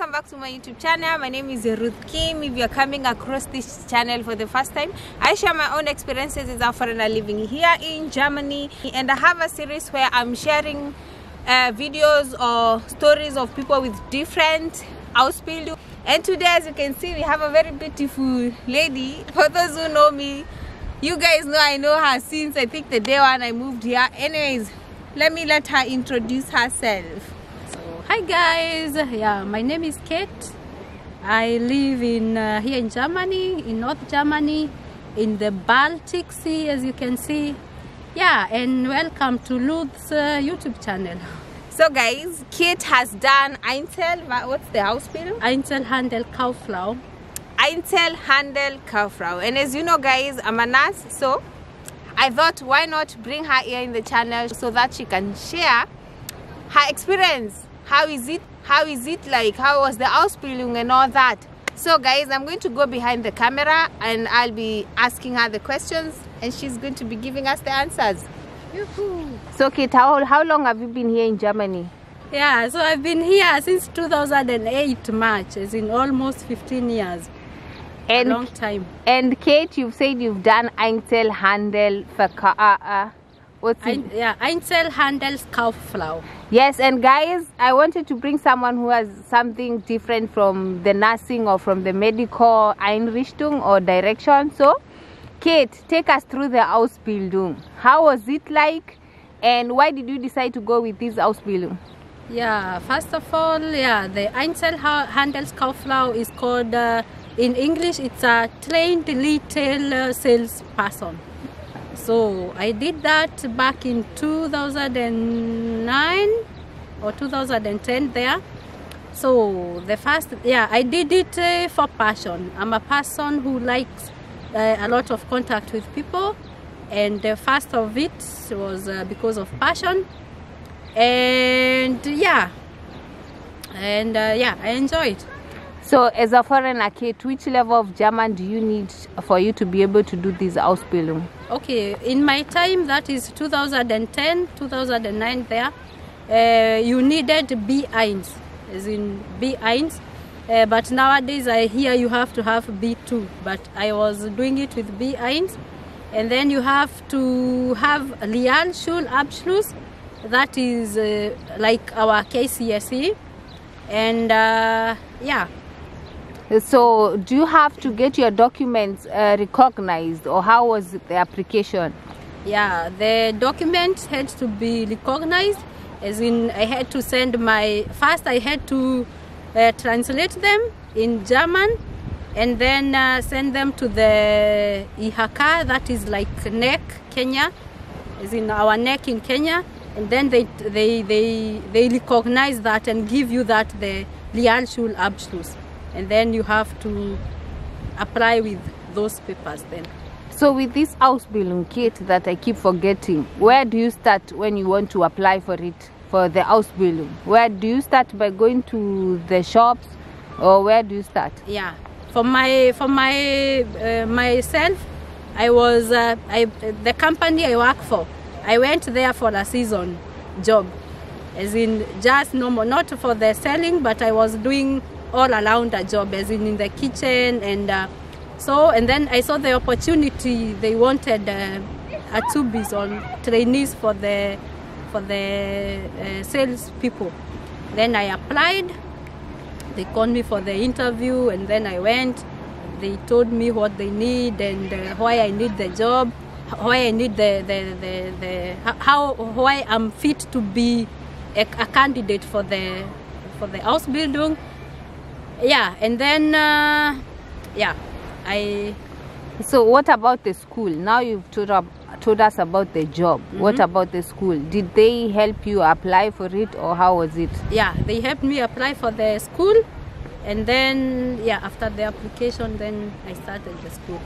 welcome back to my YouTube channel. My name is Ruth Kim. If you're coming across this channel for the first time, I share my own experiences as a foreigner living here in Germany, and I have a series where I'm sharing videos or stories of people with different Ausbildung. And today, as you can see, we have a very beautiful lady. For those who know me, you guys know I know her since I think the day when I moved here. Anyways, let her introduce herself. Hi guys, yeah, my name is Kate. I live in here in Germany, in North Germany, in the Baltic Sea, as you can see. Yeah, and welcome to Ruth's YouTube channel. So guys, Kate has done what's the Ausbildung? Einzelhandelskauffrau. Einzelhandelskauffrau. And as you know guys, I'm a nurse, so I thought why not bring her here in the channel so that she can share her experience. How is it like? How was the Ausbildung and all that? So guys, I'm going to go behind the camera and I'll be asking her the questions and she's going to be giving us the answers. So Kate, how long have you been here in Germany? Yeah, so I've been here since 2008 March, as in almost 15 years. A long time. And Kate, you've said you've done Einzelhandelskauffrau. Einzelhandelskauffrau. Yes, and guys, I wanted to bring someone who has something different from the nursing or from the medical Einrichtung or direction. So, Kate, take us through the Ausbildung. How was it like, and why did you decide to go with this Ausbildung? Yeah, first of all, yeah, the Einzelhandelskauffrau is called, in English, it's a trained retail salesperson. So I did that back in 2009 or 2010 there. So the first, yeah, I did it for passion. I'm a person who likes a lot of contact with people, and the first of it was because of passion. And yeah, I enjoyed. So as a foreigner, Kate, which level of German do you need for you to be able to do this Ausbildung? Okay, in my time, that is 2010, 2009 there, you needed B1, as in B1. But nowadays I hear you have to have B2, but I was doing it with B1. And then you have to have Realschulabschluss, that is like our KCSE. And yeah. So do you have to get your documents recognized, or how was the application? Yeah, the documents had to be recognized, as in I had to send first I had to translate them in German and then send them to the IHK, that is like NEC Kenya, as in our NEC in Kenya, and then they recognize that and give you that, the Realschulabschluss. And then you have to apply with those papers then. So with this Ausbildung, Kate, that I keep forgetting, where do you start when you want to apply for it, for the Ausbildung? Where do you start, by going to the shops, or where do you start? Yeah, for myself, I was the company I work for, I went there for a season job, as in just normal, not for the selling, but I was doing all around a job, as in the kitchen, and and then I saw the opportunity. They wanted Azubis or trainees for the sales people. Then I applied. They called me for the interview, and then I went. They told me what they need and why I need the job, why I need why I'm fit to be a candidate for the Ausbildung. Yeah, and then So what about the school? Now you've told us about the job. Mm-hmm. What about the school? Did they help you apply for it, or how was it? Yeah, they helped me apply for the school, and then after the application, then I started the school.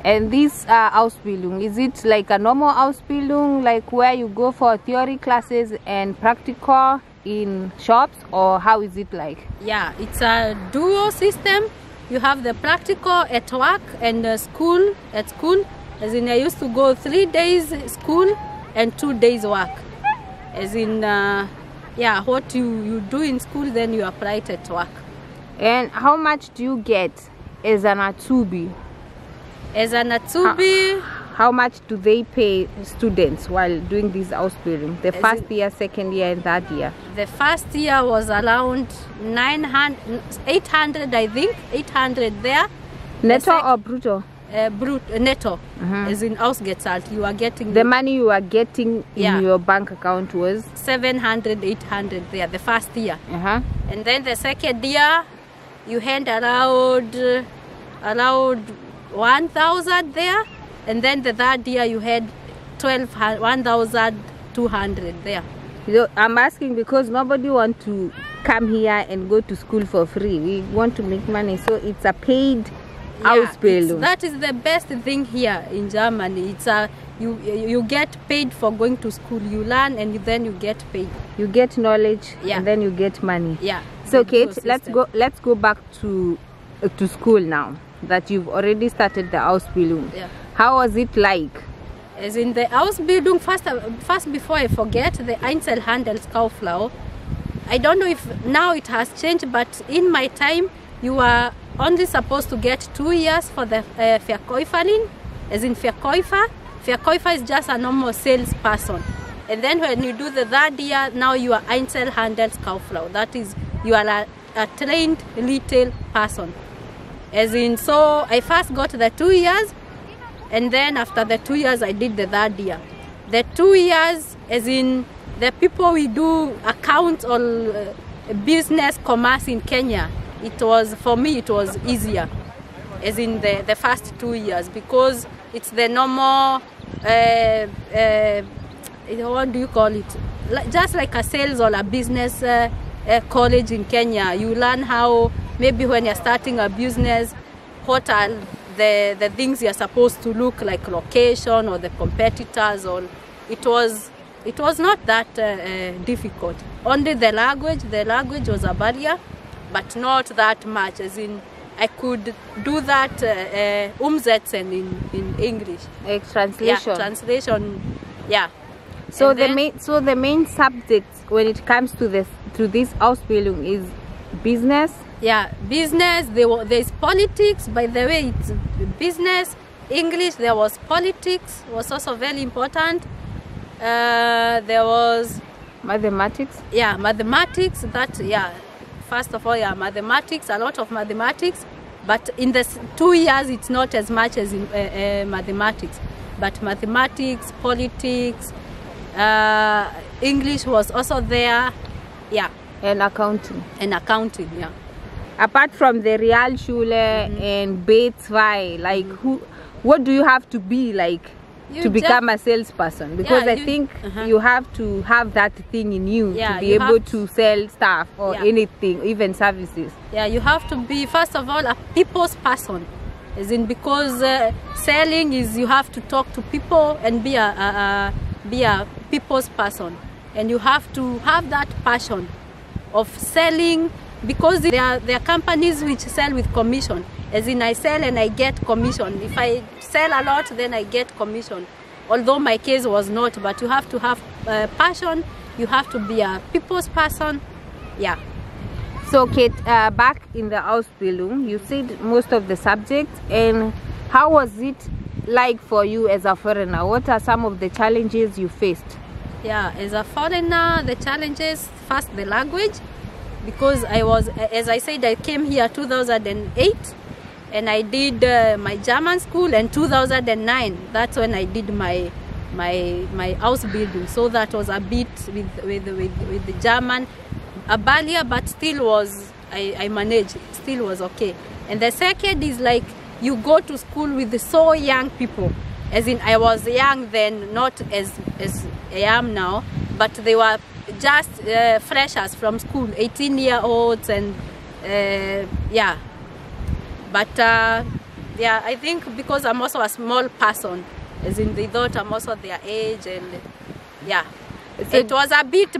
And this Ausbildung, is it like a normal Ausbildung, like where you go for theory classes and practical in shops, or how is it like? Yeah, it's a dual system. You have the practical at work and school at school. As in, I used to go 3 days school and 2 days work. As in, what you do in school, then you apply it at work. And how much do you get as an Atsubi? As an Atsubi, how much do they pay students while doing this Ausbildung? The first year, second year, and third year? The first year was around 800, I think, 800 there. Netto or brutto? Netto, as in Ausgezahlt. You are getting the money you are getting in your bank account was 700, 800 there, the first year. And then the second year, you had around 1,000 there. And then the third year, you had 1,200 there. I'm asking because nobody wants to come here and go to school for free. We want to make money, so it's a paid Ausbildung. That is the best thing here in Germany. It's you get paid for going to school. You learn and then you get paid. You get knowledge and then you get money. So Kate, let's go back to school now that you've already started the Ausbildung. How was it like? As in the Ausbildung, first before I forget, the Einzelhandelskauffrau. I don't know if now it has changed, but in my time, you are only supposed to get 2 years for the Verkäuferin, as in Verkäufer. Verkäufer is just a normal salesperson. And then when you do the third year, now you are Einzelhandelskauffrau. That is, you are a trained retail person. As in, so I first got the 2 years, and then after the 2 years, I did the third year. The 2 years, as in, the people we do accounts or business commerce in Kenya, it was, for me, it was easier, as in the first 2 years, because it's the normal, what do you call it? Just like a sales or a business college in Kenya. You learn how, maybe when you're starting a business, what are the things you're supposed to look like, location or the competitors. Or it was not that difficult. Only the language was a barrier, but not that much, as in I could do that umsetzen in English. Like translation. Yeah, translation. Yeah. So the main subject when it comes to this Ausbildung is business. Yeah, business. There's politics. By the way, it's business. English. There was politics. Was also very important. There was mathematics. Yeah, mathematics. First of all, mathematics. A lot of mathematics. But in the 2 years, it's not as much as in mathematics. But mathematics, politics, English was also there. Yeah. And accounting. Yeah. Apart from the Realschule and B2, like what do you have to be like to become a salesperson? Because I think you have to have that thing in you to be able to sell stuff or anything, even services. Yeah, you have to be, first of all, a people's person. As in, because selling is, you have to talk to people and be a people's person. And you have to have that passion of selling, because there are companies which sell with commission. As in, I sell and I get commission. If I sell a lot, then I get commission. Although my case was not, but you have to have passion. You have to be a people's person. Yeah. So Kate, back in the Ausbildung, you said most of the subjects, and how was it like for you as a foreigner? What are some of the challenges you faced? Yeah, as a foreigner, the challenges, first the language, because I was, as I said, I came here 2008, and I did my German school, and 2009, that's when I did my Ausbildung. So that was a bit with the German, a barrier, but still was, I managed, still was okay. And the second is like, you go to school with so young people, as in I was young then, not as I am now, but they were just freshers from school, 18-year-olds, and yeah. But yeah, I think because I'm also a small person, as in they thought I'm also their age, and yeah. So it was a bit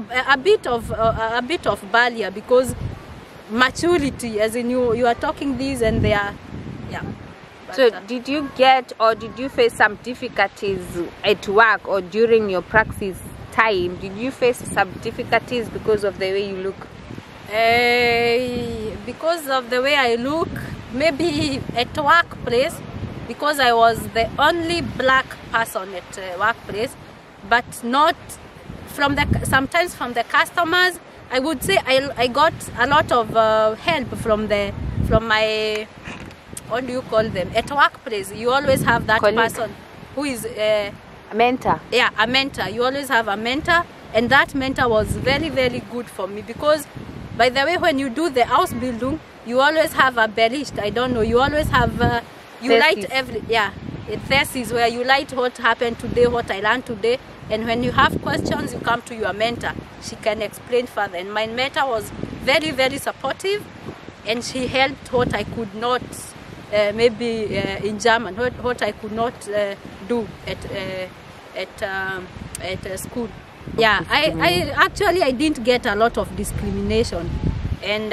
of barrier, because maturity, as in you are talking these and they are, yeah. But, so did you get, or did you face some difficulties at work or during your practice time? Did you face some difficulties because of the way you look? Because of the way I look, maybe at workplace, because I was the only black person at workplace, but not from the, sometimes from the customers. I would say I got a lot of help from my, what do you call them, at workplace. You always have that person who is a mentor. Yeah, a mentor. You always have a mentor, and that mentor was very, very good for me, because by the way, when you do the Ausbildung, you always have a Bericht. I don't know, you always have you write every, yeah, a thesis where you write what happened today, what I learned today, and when you have questions, you come to your mentor. She can explain further, and my mentor was very, very supportive, and she helped what I could not, maybe in German, what I could not do at school. Yeah, I didn't get a lot of discrimination, and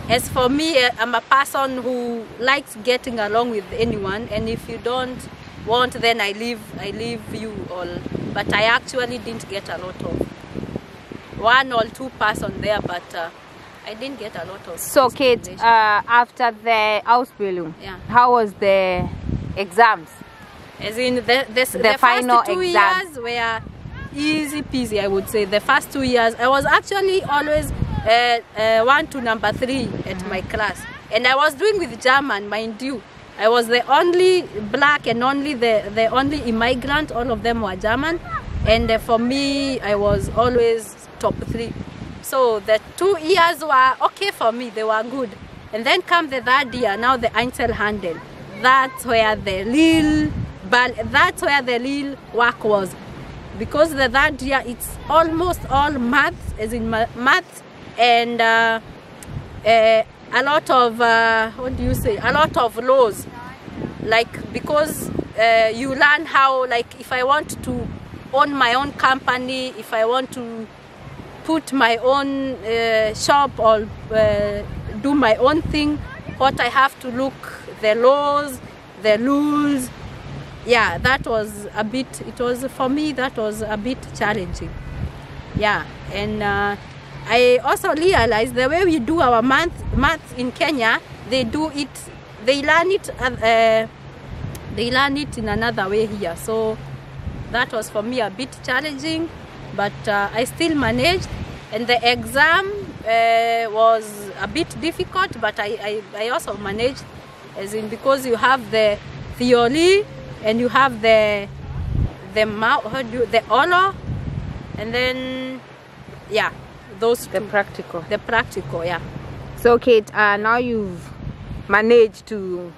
as for me, I'm a person who likes getting along with anyone, and if you don't want, then I leave you all. But I actually didn't get a lot of, 1 or 2 person there, but I didn't get a lot of. So Kate, after the Ausbildung, yeah, how was the exams? As in the final first 2 exam years were easy peasy, I would say. The first 2 years, I was actually always 1 to number 3 at my class, and I was doing with German, mind you. I was the only black and only the only immigrant. All of them were German, and for me, I was always top 3. So the 2 years were okay for me; they were good. And then come the 3rd year. Now the Einzelhandel. That's where the real work was, because the 3rd year it's almost all maths, as in maths, and a lot of what do you say? A lot of laws, like, because you learn how, like, if I want to own my own company, if I want to put my own shop or do my own thing, what I have to look, the laws, the rules. Yeah, that was a bit, it was, for me, that was a bit challenging. Yeah, and I also realized the way we do our math in Kenya, they learn it in another way here. So that was for me a bit challenging, but I still managed. And the exam was a bit difficult, but I also managed, as in, because you have the theory and you have the honor, and then, yeah, those two. The practical, yeah. So Kate, now you've managed to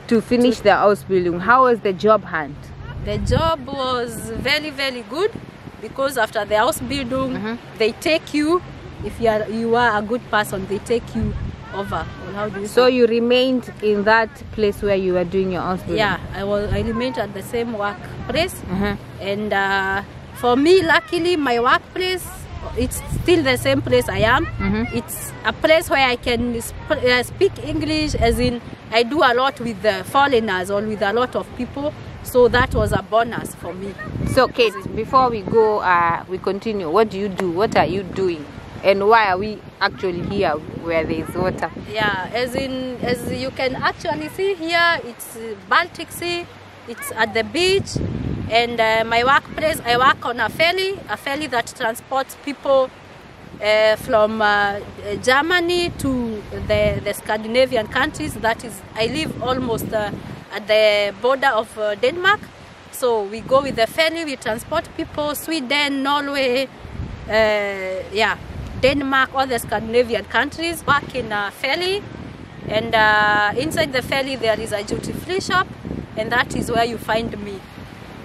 finish the Ausbildung. How was the job hunt? The job was very, very good, because after the Ausbildung, they take you, if you are a good person, they take you over. Or how do you say? So you remained in that place where you were doing your Ausbildung? Yeah, I remained at the same workplace, and for me, luckily, my workplace, it's still the same place I am. It's a place where I can speak English, as in, I do a lot with the foreigners or with a lot of people. So that was a bonus for me. So Kate, before we go, we continue. What do you do? What are you doing? And why are we actually here where there is water? Yeah, as you can actually see here, it's Baltic Sea. It's at the beach. And my workplace, I work on a ferry that transports people from Germany to the Scandinavian countries. That is, I live almost at the border of Denmark. So we go with the ferry, we transport people, Sweden, Norway, Denmark, all the Scandinavian countries, work in a ferry. And inside the ferry there is a duty-free shop, and that is where you find me.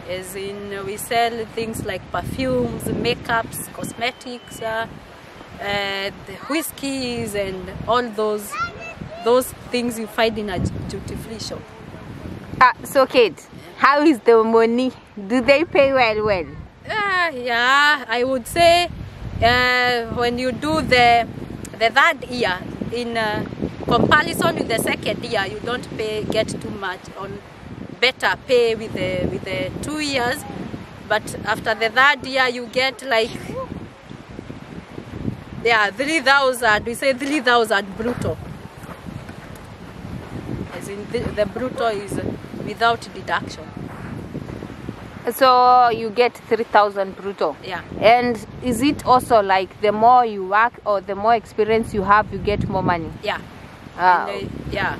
As in, we sell things like perfumes, makeups, cosmetics, the whiskeys, and all those things you find in a duty-free shop. So Kate, how is the money? Do they pay well? Yeah, I would say when you do the 3rd year, in comparison with the 2nd year, you don't get too much on better pay with the 2 years, but after the 3rd year you get like Yeah, 3,000. We say 3,000 brutto. As in the brutto is without deduction. So you get 3,000 brutto. Yeah. And is it also like the more you work or the more experience you have, you get more money? Yeah. Yeah.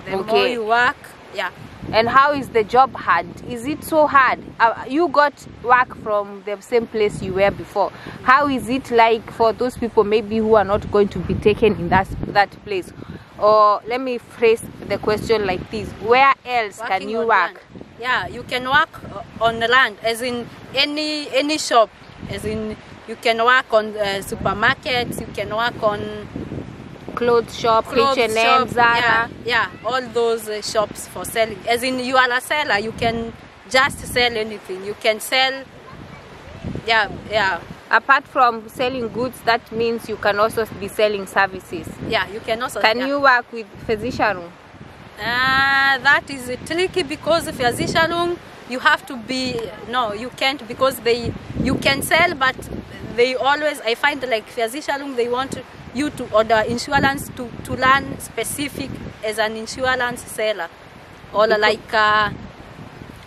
The Okay. more you work, yeah. And how is the job hard? Is it so hard? You got work from the same place you were before. How is it like for those people maybe who are not going to be taken in that place? Or let me phrase the question like this: where else can you work? Land. Yeah, you can work on the land, as in any shop. As in you can work on supermarkets. You can work on clothes shop, H&M, Zara. Yeah, all those shops for selling. As in you are a seller, you can just sell anything. You can sell, yeah. Apart from selling goods, that means you can also be selling services. Yeah, you can also. Can you work with physician? That is tricky because physician, you have to be, no, you can't, because you can sell, but they always, I find like physician, they want you to order insurance to learn specific as an insurance seller, or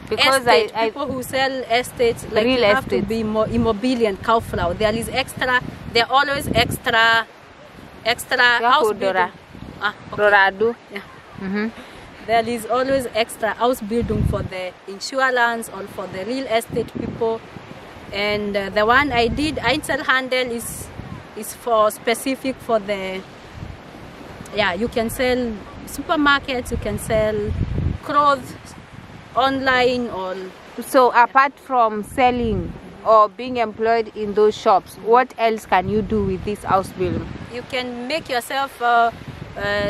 because people who sell estates, like real you have estate. to be more Immobilienskauffrau. There is extra, there always extra Ausbildung. Okay. Yeah. There is always extra Ausbildung for the insurance or for the real estate people. And the one I did, Einzelhandel, is for specific for the, yeah, you can sell supermarkets, you can sell clothes online, or so apart from selling or being employed in those shops, what else can you do with this Ausbildung? you can make yourself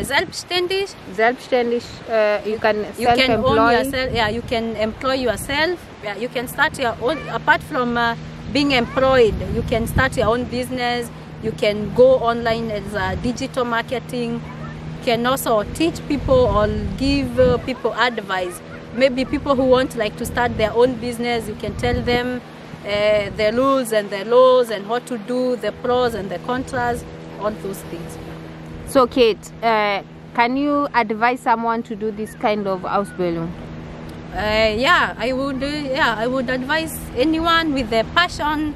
selbstständig. You can You can own self-employ. yourself. Yeah, you can employ yourself. Yeah, you can start your own. Apart from being employed, you can start your own business. You can go online as digital marketing. You can also teach people or give people advice. Maybe people who want to start their own business, you can tell them the rules and the laws and what to do, the pros and the contras, all those things. So Kate, can you advise someone to do this kind of Ausbildung? Yeah, I would advise anyone with the passion,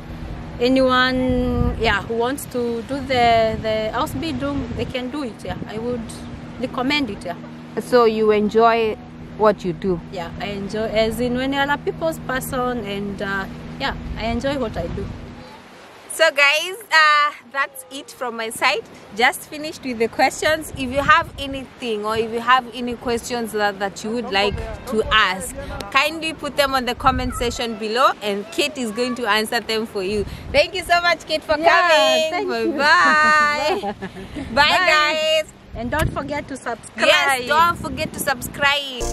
anyone who wants to do the Ausbildung, they can do it. Yeah, I would recommend it. Yeah. So you enjoy what you do? Yeah, I enjoy, as in when you are a people's person, and yeah, I enjoy what I do. So guys, that's it from my side. Just finished with the questions. If you have anything or if you have any questions that you would like to ask, kindly put them on the comment section below and Kate is going to answer them for you. Thank you so much, Kate, for coming. Bye-bye. Bye guys. And don't forget to subscribe. Yes, don't forget to subscribe.